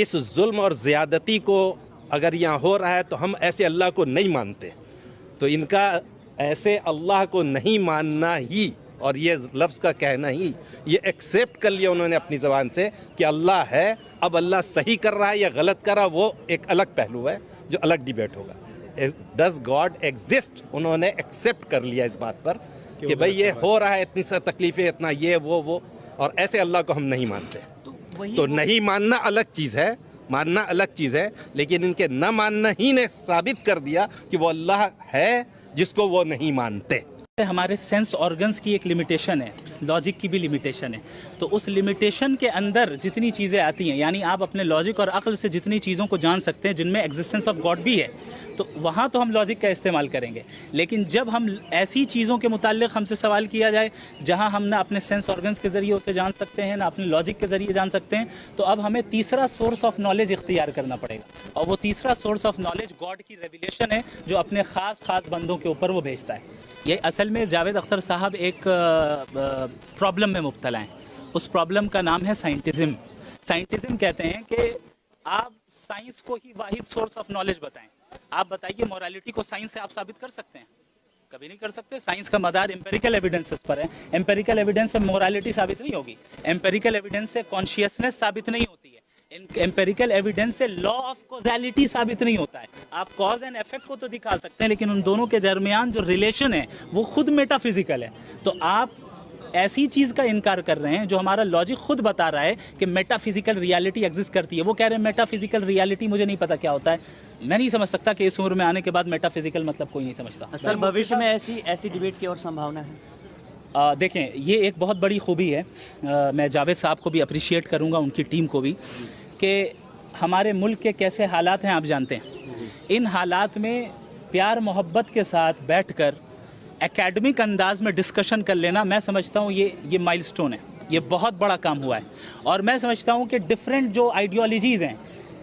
اس ظلم اور زیادتی کو اگر یہاں ہو رہا ہے تو ہم ایسے اللہ کو نہیں مانتے. تو ان کا ایسے اللہ کو نہیں ماننا ہی اور یہ لفظ کا کہنا ہی یہ ایکسیپٹ کر لیا انہوں نے اپنی زبان سے کہ اللہ ہے. اب اللہ صحیح کر رہا ہے یا غلط کر رہا ہے وہ ایک الگ پہلو ہے جو الگ ڈیبیٹ ہوگا. ڈز گاڈ ایگزسٹ انہوں نے ایکسیپٹ کر لیا اس بات پر کہ بھئی یہ ہو رہا ہے, اتنی سا تکلیفیں, اتنا یہ وہ اور ایسے اللہ کو ہم نہیں مانتے. تو نہیں ماننا الگ چیز ہے, ماننا الگ چیز ہے, لیکن ان کے نہ ماننا ہی نے ثابت کر دیا کہ وہ اللہ ہے جس کو وہ نہیں مانتے. ہمارے سینس آرگنز کی ایک لمیٹیشن ہے, لاجک کی بھی لمیٹیشن ہے. تو اس لمیٹیشن کے اندر جتنی چیزیں آتی ہیں, یعنی آپ اپنے لاجک اور عقل سے جتنی چیزوں کو جان سکتے ہیں جن میں ایگزسٹنس آف گاڈ بھی ہے, تو وہاں تو ہم لاجک کا استعمال کریں گے. لیکن جب ہم ایسی چیزوں کے متعلق ہم سے سوال کیا جائے جہاں ہم نہ اپنے سینس آرگنز کے ذریعے اسے جان سکتے ہیں نہ اپنے لاجک کے ذریعے جان سکتے ہیں, تو اب ہمیں تیسرا سورس آف نالج اختیار کرنا پڑے گا. اور وہ تیسرا سورس آف نالج گاڈ کی ریویلیشن ہے جو اپنے خاص بندوں کے اوپر وہ بھیجتا ہے. یہ اصل میں جاوید اختر صاحب ایک پرابلم میں مبتلا ہیں. اس پرابلم کا نام ہے سائنٹزم. سائنٹزم کہتے ہیں کہ آپ سائنس کو ہی واحد سورس آف نالج بتائیں. آپ بتائیے مورالٹی کو سائنس سے آپ ثابت کر سکتے ہیں؟ کبھی نہیں کر سکتے. سائنس کا مدار امپیریکل ایویڈنسز پر ہے. امپیریکل ایویڈنس سے مورالٹی ثابت نہیں ہوگی. امپیریکل ایویڈنس سے کانشیسنس ثابت نہیں ہوتی ہے. امپیریکل ایویڈنس سے لا آف کوزیلٹی ثابت نہیں ہوتا ہے. آپ کاز اینڈ ایفیکٹ کو تو دکھا سکتے ہیں لیکن ان دونوں کے درمیان جو ریلیشن ہے وہ خود میٹا فزیکل ہے. تو آپ ایسی چیز کا انکار کر رہے ہیں جو ہمارا لاجک خود بتا رہا ہے کہ میٹا فزیکل ریالٹی ایگزسٹ کرتی ہے. وہ کہہ رہے ہیں میٹا فزیکل ریالٹی مجھے نہیں پتا کیا ہوتا ہے. میں نہیں سمجھ سکتا کہ اس عمر میں آنے کے بعد میٹا فزیکل مطلب کوئی نہیں سمجھتا. اصل بھوشیہ میں ایسی ڈیبیٹ کی اور سمبھاونا ہے. دیکھیں یہ ایک بہت بڑی خوبی ہے. میں جاوید صاحب کو بھی اپریشیٹ کروں گا, ان کی ٹیم کو بھی, کہ ہمارے ملک کے کیسے حالات ہیں آپ جانتے ہیں. ان حالات میں پیار محبت کے ساتھ بیٹھ کر اکیڈمک انداز میں ڈسکشن کر لینا, میں سمجھتا ہوں یہ مائل سٹون ہے. یہ بہت بڑا کام ہوا ہے. اور میں سمجھتا ہوں کہ ڈفرینٹ جو آئیڈیالوجیز ہیں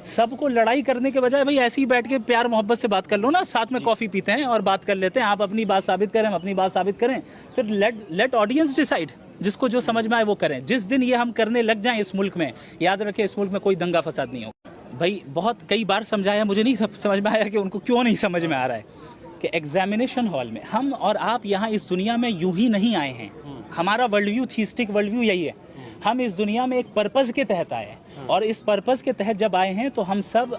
سب کو لڑائی کرنے کے بجائے بھائی ایسے ہی بیٹھ کے پیار محبت سے بات کر لو نا, ساتھ میں کافی پیتے ہیں اور بات کر لیتے ہیں. آپ اپنی بات ثابت کریں, ہم اپنی بات ثابت کریں, پھر لیٹ آڈینس ڈیسائیڈ, جس کو جو سمجھ میں آئے وہ کریں. جس دن یہ ہم کرنے لگ جائیں اس ملک میں, یاد رکھیں اس ملک میں کوئی دنگا فساد نہیں ہوگا. بھائی بہت کئی بار سمجھایا, مجھے نہیں سمجھ میں آیا کہ ان کو کیوں نہیں سمجھ میں آ رہا ہے کہ ایگزامینیشن ہال میں ہم اور آپ یہاں اس دنیا میں یوں ہی نہیں آئے ہیں. ہمارا ورلڈ ویو, تھیسٹک ورلڈ ویو یہی ہے. ہم اس دنیا میں ایک پرپز کے تحت آئے ہیں, اور اس پرپز کے تحت جب آئے ہیں تو ہم سب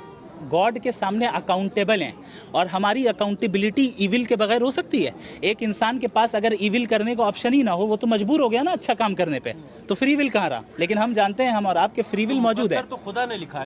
گاڈ کے سامنے اکاؤنٹیبل ہیں. اور ہماری اکاؤنٹیبلٹی ایول کے بغیر ہو سکتی ہے؟ ایک انسان کے پاس اگر ایول کرنے کا آپشن ہی نہ ہو, وہ تو مجبور ہو گیا نا اچھا کام کرنے پہ, تو فری ول کہاں رہا؟ لیکن ہم جانتے ہیں ہم اور آپ کے فری ول موجود ہے. تو خدا نے لکھا ہے.